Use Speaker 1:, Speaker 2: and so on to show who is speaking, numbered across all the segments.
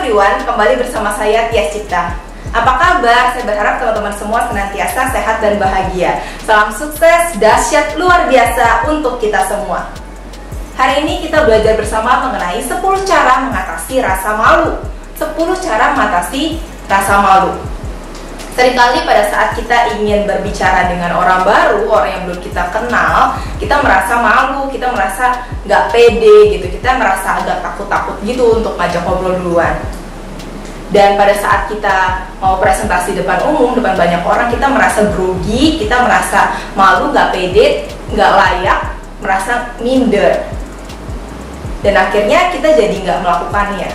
Speaker 1: everyone, kembali bersama saya Tias Cipta. Apa kabar? Saya berharap teman-teman semua senantiasa sehat dan bahagia. Salam sukses, dahsyat, luar biasa untuk kita semua. Hari ini kita belajar bersama mengenai 10 cara mengatasi rasa malu. 10 cara mengatasi rasa malu. Seringkali pada saat kita ingin berbicara dengan orang baru, orang yang belum kita kenal, kita merasa malu, kita merasa nggak pede gitu, kita merasa agak takut-takut gitu untuk ngajak ngobrol duluan. Dan pada saat kita mau presentasi depan umum, depan banyak orang, kita merasa grogi, kita merasa malu, nggak pede, nggak layak, merasa minder. Dan akhirnya kita jadi nggak melakukannya.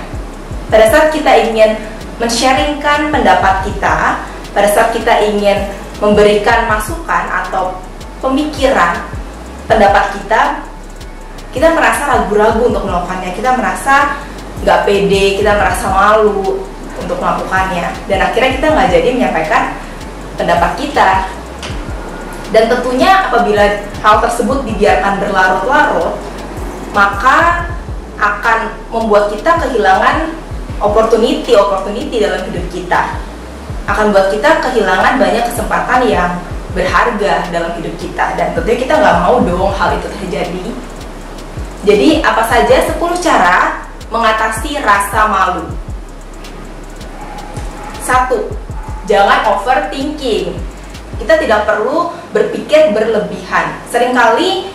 Speaker 1: Pada saat kita ingin men-sharingkan pendapat kita, pada saat kita ingin memberikan masukan atau pemikiran pendapat kita merasa ragu-ragu untuk melakukannya, kita merasa nggak pede, kita merasa malu untuk melakukannya, dan akhirnya kita nggak jadi menyampaikan pendapat kita. Dan tentunya apabila hal tersebut dibiarkan berlarut-larut, maka akan membuat kita kehilangan opportunity dalam hidup kita, akan buat kita kehilangan banyak kesempatan yang berharga dalam hidup kita, dan tentunya kita nggak mau dong hal itu terjadi. Jadi apa saja 10 cara mengatasi rasa malu? 1. Jangan overthinking. Kita tidak perlu berpikir berlebihan. Seringkali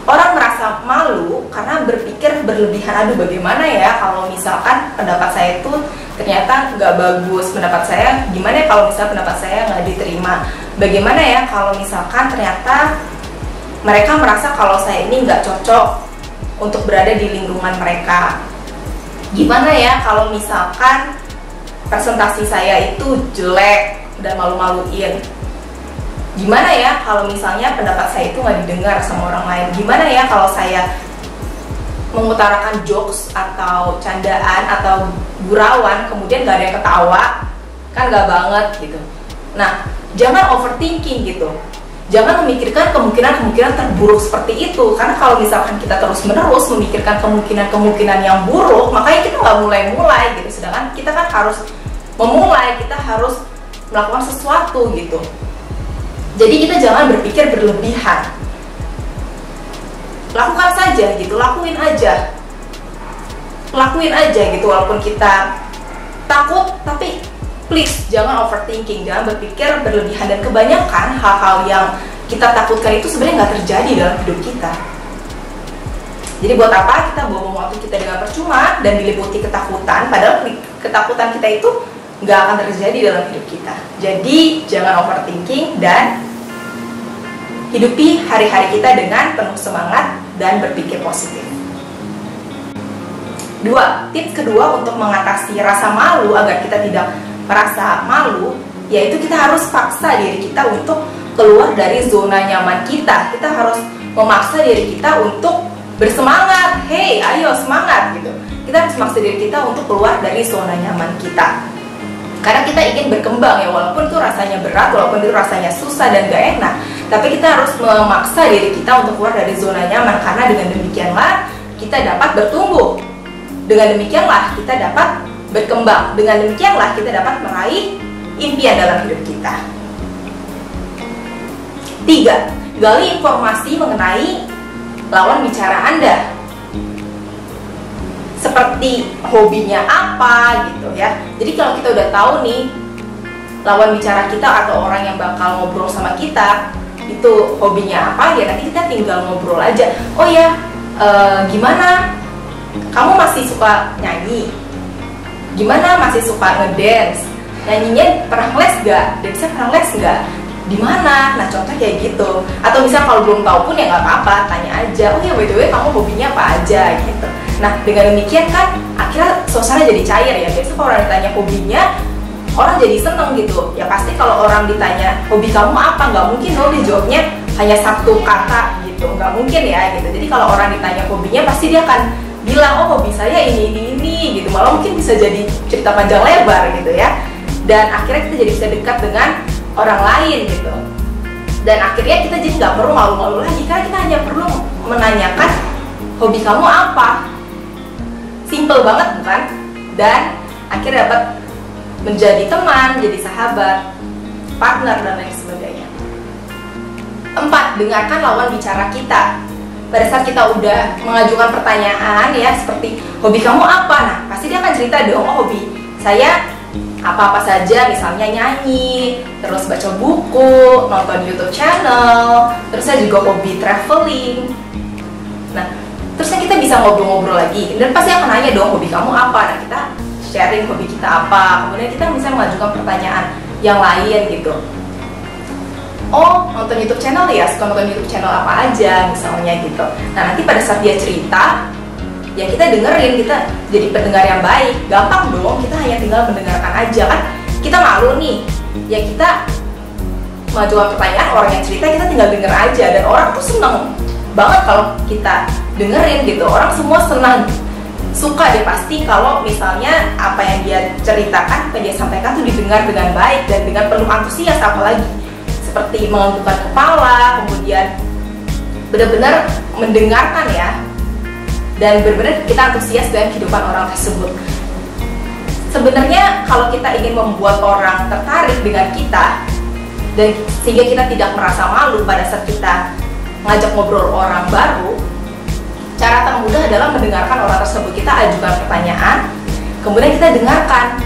Speaker 1: orang merasa malu karena berpikir berlebihan. Aduh, bagaimana ya kalau misalkan pendapat saya itu ternyata nggak bagus, pendapat saya gimana ya kalau misalkan pendapat saya nggak diterima, bagaimana ya kalau misalkan ternyata mereka merasa kalau saya ini nggak cocok untuk berada di lingkungan mereka, gimana ya kalau misalkan presentasi saya itu jelek dan malu-maluin, gimana ya kalau misalnya pendapat saya itu nggak didengar sama orang lain, gimana ya kalau saya mengutarakan jokes atau candaan atau gurauan kemudian gak ada yang ketawa, kan gak banget gitu. Nah, jangan overthinking gitu, jangan memikirkan kemungkinan-kemungkinan terburuk seperti itu, karena kalau misalkan kita terus-menerus memikirkan kemungkinan-kemungkinan yang buruk, makanya kita nggak mulai-mulai gitu. Sedangkan kita kan harus memulai, kita harus melakukan sesuatu gitu. Jadi kita jangan berpikir berlebihan, lakukan saja gitu, lakuin aja gitu, walaupun kita takut, tapi please jangan overthinking, jangan berpikir berlebihan. Dan kebanyakan hal-hal yang kita takutkan itu sebenarnya nggak terjadi dalam hidup kita. Jadi buat apa kita buang waktu kita dengan percuma dan diliputi ketakutan, padahal ketakutan kita itu nggak akan terjadi dalam hidup kita. Jadi jangan overthinking dan hidupi hari-hari kita dengan penuh semangat dan berpikir positif. 2. Tips kedua untuk mengatasi rasa malu agar kita tidak merasa malu, yaitu kita harus paksa diri kita untuk keluar dari zona nyaman kita. Kita harus memaksa diri kita untuk bersemangat. Hey, ayo semangat gitu. Kita harus memaksa diri kita untuk keluar dari zona nyaman kita. Karena kita ingin berkembang ya, walaupun itu rasanya berat, walaupun itu rasanya susah dan gak enak, tapi kita harus memaksa diri kita untuk keluar dari zona nyaman, karena dengan demikianlah kita dapat bertumbuh, dengan demikianlah kita dapat berkembang, dengan demikianlah kita dapat meraih impian dalam hidup kita. 3. Gali informasi mengenai lawan bicara Anda, seperti hobinya apa gitu ya. Jadi kalau kita udah tahu nih lawan bicara kita atau orang yang bakal ngobrol sama kita itu hobinya apa, ya nanti kita tinggal ngobrol aja. Oh ya, gimana? Kamu masih suka nyanyi? Gimana, masih suka ngedance? Nyanyinya pernah les gak? Dance pernah les gak? Di mana? Nah, contoh kayak gitu. Atau misal kalau belum tahu pun ya nggak apa-apa, tanya aja. Oh ya, by the way, kamu hobinya apa aja gitu. Nah, dengan demikian kan akhirnya suasana jadi cair ya. Biasanya kalau orang ditanya hobinya, orang jadi seneng gitu. Ya pasti kalau orang ditanya hobi kamu apa, nggak mungkin dong dia jawabnya hanya satu kata gitu, nggak mungkin ya gitu. Jadi kalau orang ditanya hobinya, pasti dia akan bilang, oh hobi saya ini gitu. Malah mungkin bisa jadi cerita panjang lebar gitu ya. Dan akhirnya kita jadi bisa dekat dengan orang lain gitu. Dan akhirnya kita jadi nggak perlu malu-malu lagi, karena kita hanya perlu menanyakan hobi kamu apa. Simple banget bukan? dan akhirnya dapat menjadi teman, jadi sahabat, partner, dan lain sebagainya. 4. Dengarkan lawan bicara kita. Pada saat kita udah mengajukan pertanyaan ya, seperti hobi kamu apa? Nah, pasti dia akan cerita dong, oh hobi saya apa-apa saja, misalnya nyanyi, terus baca buku, nonton YouTube channel, terus saya juga hobi traveling. Nah, terusnya kita bisa ngobrol-ngobrol lagi, dan pasti akan nanya dong, hobi kamu apa? Nah, kita sharing hobi kita apa, kemudian kita bisa mengajukan pertanyaan yang lain gitu. Oh, nonton YouTube channel ya, suka nonton YouTube channel apa aja misalnya gitu. Nah, nanti pada saat dia cerita, ya kita dengerin, kita jadi pendengar yang baik. Gampang dong, kita hanya tinggal mendengarkan aja kan. Kita malu nih, ya kita mengajukan pertanyaan, orang yang cerita kita tinggal denger aja. Dan orang tuh seneng banget kalau kita dengerin gitu. Orang semua senang, suka deh pasti kalau misalnya apa yang dia ceritakan, apa yang dia sampaikan tuh didengar dengan baik dan dengan penuh antusias, apalagi seperti menganggukkan kepala, kemudian benar-benar mendengarkan ya, dan benar-benar kita antusias dengan kehidupan orang tersebut. Sebenarnya kalau kita ingin membuat orang tertarik dengan kita, dan sehingga kita tidak merasa malu pada saat kita ngajak ngobrol orang baru, cara termudah adalah mendengarkan orang tersebut. Kita ajukan pertanyaan, kemudian kita dengarkan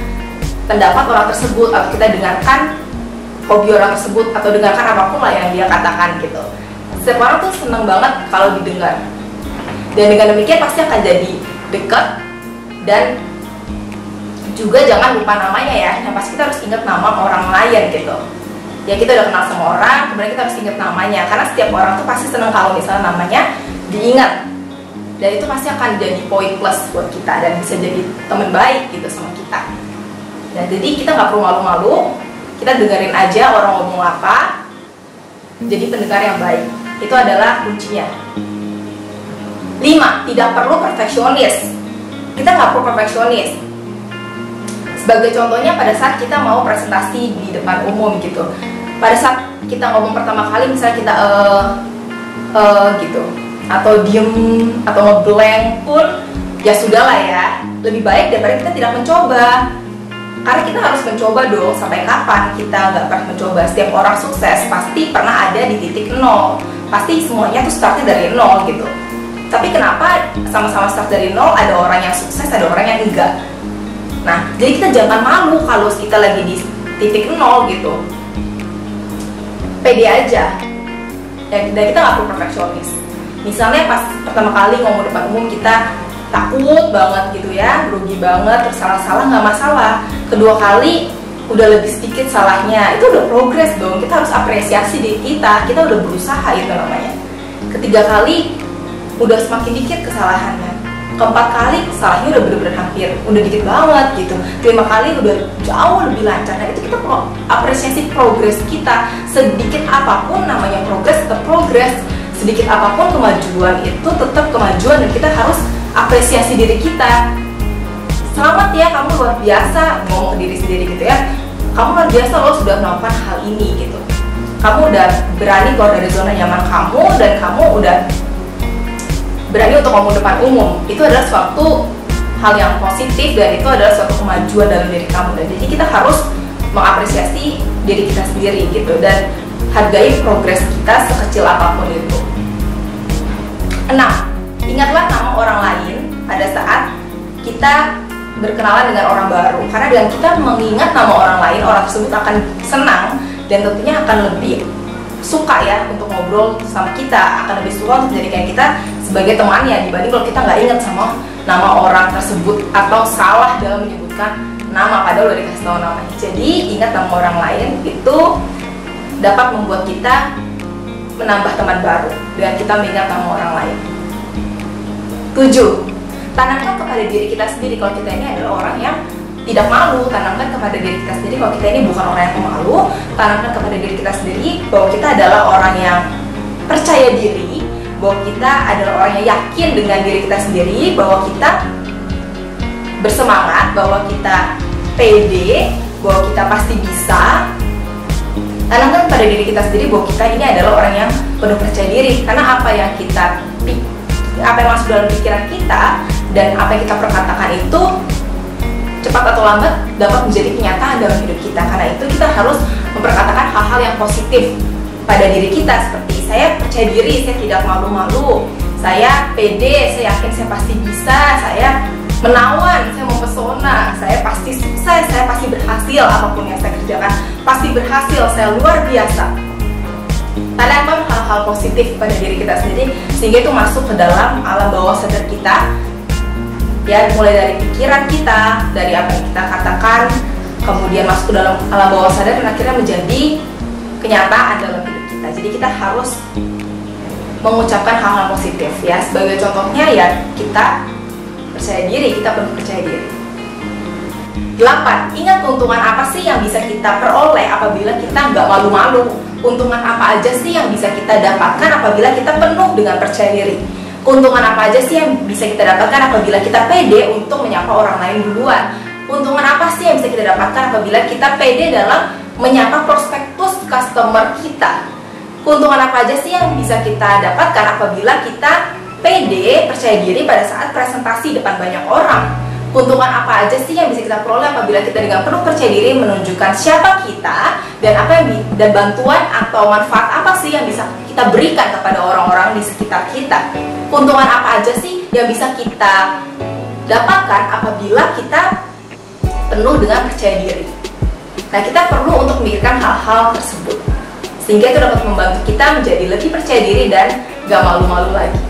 Speaker 1: pendapat orang tersebut, atau kita dengarkan hobi orang tersebut, atau dengarkan apapun lah yang dia katakan gitu. Setiap orang tuh seneng banget kalau didengar, dan dengan demikian pasti akan jadi dekat. Dan juga jangan lupa namanya ya, yang pasti kita harus ingat nama orang lain gitu. Ya kita udah kenal sama orang, kemudian kita harus ingat namanya, karena setiap orang tuh pasti seneng kalau misalnya namanya diingat, dan itu pasti akan jadi poin plus buat kita dan bisa jadi teman baik gitu sama kita. Nah, jadi kita nggak perlu malu-malu, kita dengerin aja orang ngomong apa, jadi pendengar yang baik. Itu adalah kuncinya. 5. Tidak perlu perfeksionis. Kita nggak perlu perfeksionis. Sebagai contohnya pada saat kita mau presentasi di depan umum gitu, pada saat kita ngomong pertama kali misalnya kita gitu, atau diem atau ngeblank pun ya sudahlah ya, lebih baik daripada kita tidak mencoba. Karena kita harus mencoba dong, sampai kapan kita nggak pernah mencoba. Setiap orang sukses pasti pernah ada di titik nol, pasti semuanya tuh startnya dari nol gitu. Tapi kenapa sama-sama start dari nol, ada orang yang sukses, ada orang yang enggak. Nah, jadi kita jangan malu kalau kita lagi di titik nol gitu. Pede aja, dan kita nggak perlu perfeksionis. Misalnya pas pertama kali ngomong depan umum kita takut banget gitu ya, grogi banget, terus salah-salah nggak masalah. Kedua kali udah lebih sedikit salahnya, itu udah progres dong. Kita harus apresiasi diri kita udah berusaha, itu namanya. Ketiga kali udah semakin dikit kesalahannya. Keempat kali salahnya udah bener-bener hampir, udah dikit banget gitu. 5 kali udah jauh lebih lancar. Nah, itu kita perlu apresiasi progres kita. Sedikit apapun namanya progres, tetap progres. Sedikit apapun kemajuan itu tetap kemajuan, dan kita harus apresiasi diri kita. Selamat ya, kamu luar biasa, ngomong ke diri sendiri gitu ya. Kamu luar biasa loh sudah melakukan hal ini gitu. Kamu udah berani keluar dari zona nyaman kamu, dan kamu udah berani untuk ngomong depan umum. Itu adalah suatu hal yang positif, dan itu adalah suatu kemajuan dalam diri kamu. Dan jadi kita harus mengapresiasi diri kita sendiri gitu, dan hargai progres kita sekecil apapun itu. 6. Ingatlah nama orang lain pada saat kita berkenalan dengan orang baru, karena dengan kita mengingat nama orang lain, orang tersebut akan senang dan tentunya akan lebih suka ya untuk ngobrol sama kita, akan lebih suka untuk menjadikan kita sebagai temannya, dibanding kalau kita nggak ingat sama nama orang tersebut atau salah dalam menyebutkan nama padahal udah dikasih tahu namanya. Jadi ingat nama orang lain itu dapat membuat kita menambah teman baru dengan kita mengingat nama orang lain. 7. Tanamkan kepada diri kita sendiri kalau kita ini adalah orang yang tidak malu. Tanamkan kepada diri kita sendiri kalau kita ini bukan orang yang pemalu. Tanamkan kepada diri kita sendiri bahwa kita adalah orang yang percaya diri, bahwa kita adalah orang yang yakin dengan diri kita sendiri, bahwa kita bersemangat, bahwa kita pede, bahwa kita pasti bisa. Tanamkan pada diri kita sendiri bahwa kita ini adalah orang yang penuh percaya diri, karena apa yang masuk dalam pikiran kita dan apa yang kita perkatakan itu cepat atau lambat dapat menjadi kenyataan dalam hidup kita. Karena itu kita harus memperkatakan hal-hal yang positif pada diri kita, seperti saya percaya diri, saya tidak malu-malu, saya pede, saya yakin saya pasti bisa, saya menawan, saya mempesona, saya pasti sukses, saya pasti berhasil, apapun yang saya kerjakan pasti berhasil, saya luar biasa. Tanamkan hal-hal positif pada diri kita sendiri sehingga itu masuk ke dalam alam bawah sadar kita, ya, mulai dari pikiran kita, dari apa yang kita katakan, kemudian masuk ke dalam alam bawah sadar dan akhirnya menjadi kenyataan dalam hidup kita. Jadi kita harus mengucapkan hal-hal positif, ya. Sebagai contohnya ya kita percaya diri, kita perlu percaya diri. 8. Ingat keuntungan apa sih yang bisa kita peroleh apabila kita nggak malu-malu? Keuntungan apa aja sih yang bisa kita dapatkan apabila kita penuh dengan percaya diri? Keuntungan apa aja sih yang bisa kita dapatkan apabila kita pede untuk menyapa orang lain duluan? Keuntungan apa sih yang bisa kita dapatkan apabila kita pede dalam menyapa prospektus customer kita? Keuntungan apa aja sih yang bisa kita dapatkan apabila kita pede, percaya diri pada saat presentasi depan banyak orang? Keuntungan apa aja sih yang bisa kita peroleh apabila kita dengan penuh percaya diri menunjukkan siapa kita dan apa yang dan bantuan atau manfaat apa sih yang bisa kita berikan kepada orang-orang di sekitar kita? Keuntungan apa aja sih yang bisa kita dapatkan apabila kita penuh dengan percaya diri? Nah, kita perlu untuk memikirkan hal-hal tersebut sehingga itu dapat membantu kita menjadi lebih percaya diri dan gak malu-malu lagi.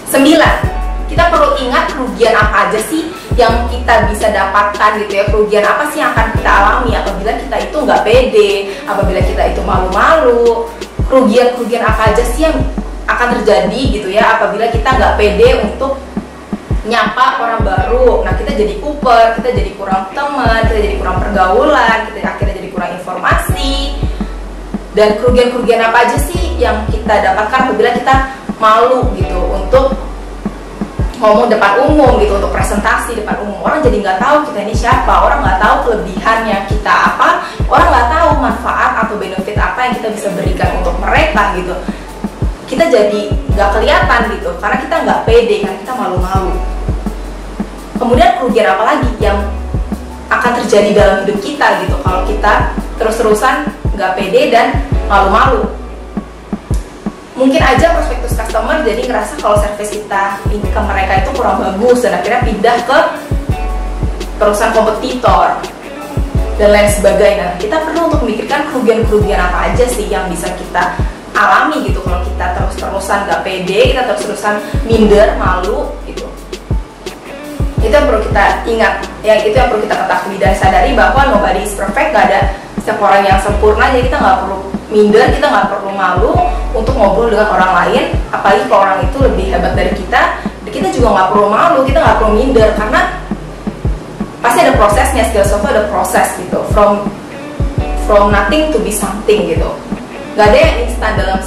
Speaker 1: 9. Kita perlu ingat kerugian apa aja sih yang kita bisa dapatkan gitu ya. Kerugian apa sih yang akan kita alami apabila kita itu nggak pede, apabila kita itu malu-malu. Kerugian apa aja sih yang akan terjadi gitu ya apabila kita nggak pede untuk nyapa orang baru. Nah, kita jadi kuper, kita jadi kurang teman, kita jadi kurang pergaulan, kita akhirnya jadi kurang informasi. Dan kerugian apa aja sih yang kita dapatkan apabila kita malu gitu untuk ngomong depan umum gitu, untuk presentasi depan umum. Orang jadi nggak tahu kita ini siapa, orang nggak tahu kelebihannya kita apa, orang nggak tahu manfaat atau benefit apa yang kita bisa berikan untuk mereka gitu. Kita jadi nggak kelihatan gitu, karena kita nggak pede, karena kita malu-malu. Kemudian kerugian apa lagi yang akan terjadi dalam hidup kita gitu, kalau kita terus-terusan nggak pede dan malu-malu? Mungkin aja prospektus customer jadi ngerasa kalau service kita ke mereka itu kurang bagus dan akhirnya pindah ke perusahaan kompetitor dan lain sebagainya. Kita perlu untuk memikirkan kerugian apa aja sih yang bisa kita alami gitu kalau kita terus-terusan gak pede, kita terus-terusan minder, malu gitu. Itu yang perlu kita ingat, itu yang perlu kita ketahui dan sadari bahwa nobody is perfect, gak ada setiap orang yang sempurna. Jadi kita gak perlu minder, kita nggak perlu malu untuk ngobrol dengan orang lain, apalagi kalau orang itu lebih hebat dari kita. Kita juga nggak perlu malu, kita nggak perlu minder, karena pasti ada prosesnya. Skill software ada proses gitu, from nothing to be something gitu. Nggak ada yang instan dalam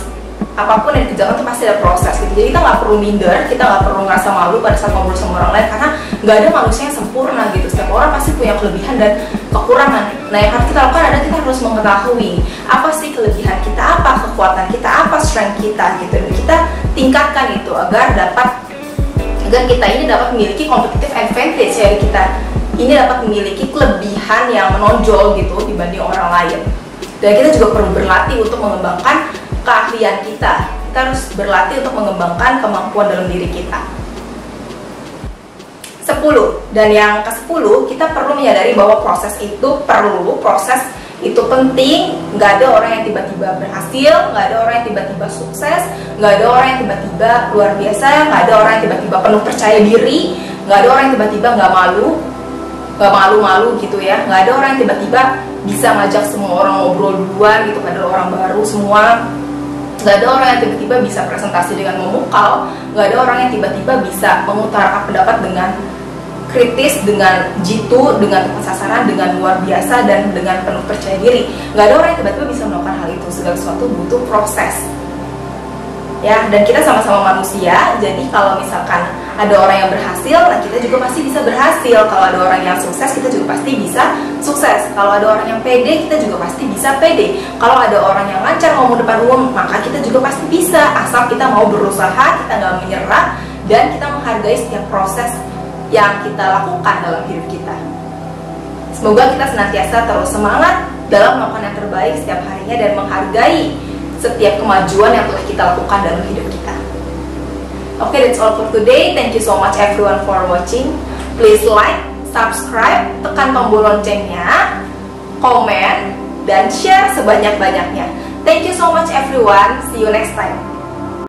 Speaker 1: apapun yang dikerjakan, itu pasti ada proses gitu. Jadi kita nggak perlu minder, kita nggak perlu ngerasa malu pada saat ngobrol sama orang lain, karena nggak ada manusia yang sempurna gitu. Setiap orang pasti punya kelebihan dan kekurangan. Nah, yang harus kita lakukan adalah kita harus mengetahui apa sih kelebihan kita, apa kekuatan kita, apa strength kita gitu, dan kita tingkatkan itu agar kita ini dapat memiliki competitive advantage, ya, kita ini dapat memiliki kelebihan yang menonjol gitu dibanding orang lain. Dan kita juga perlu berlatih untuk mengembangkan keahlian kita. Kita harus berlatih untuk mengembangkan kemampuan dalam diri kita. 10. Dan yang ke-10, kita perlu menyadari bahwa proses itu perlu, proses itu penting. Nggak ada orang yang tiba-tiba berhasil, nggak ada orang yang tiba-tiba sukses, nggak ada orang yang tiba-tiba luar biasa, nggak ada orang yang tiba-tiba penuh percaya diri, nggak ada orang yang tiba-tiba nggak malu-malu gitu ya. Nggak ada orang yang tiba-tiba bisa ngajak semua orang ngobrol duluan gitu, nggak ada orang baru semua. Nggak ada orang yang tiba-tiba bisa presentasi dengan memukau, nggak ada orang yang tiba-tiba bisa mengutarakan pendapat dengan kritis, dengan jitu, dengan tepat sasaran, dengan luar biasa, dan dengan penuh percaya diri. Nggak ada orang yang tiba-tiba bisa melakukan hal itu. Segala sesuatu butuh proses, ya. Dan kita sama-sama manusia, jadi kalau misalkan ada orang yang berhasil, nah kita juga pasti bisa berhasil. Kalau ada orang yang sukses, kita juga pasti bisa sukses. Kalau ada orang yang pede, kita juga pasti bisa pede. Kalau ada orang yang lancar ngomong depan umum, maka kita juga pasti bisa, asal kita mau berusaha, kita nggak menyerah, dan kita menghargai setiap proses yang kita lakukan dalam hidup kita. Semoga kita senantiasa terus semangat dalam melakukan yang terbaik setiap harinya dan menghargai setiap kemajuan yang telah kita lakukan dalam hidup kita. Okay, that's all for today. Thank you so much everyone for watching. Please like, subscribe, tekan tombol loncengnya, komen, dan share sebanyak-banyaknya. Thank you so much everyone. See you next time.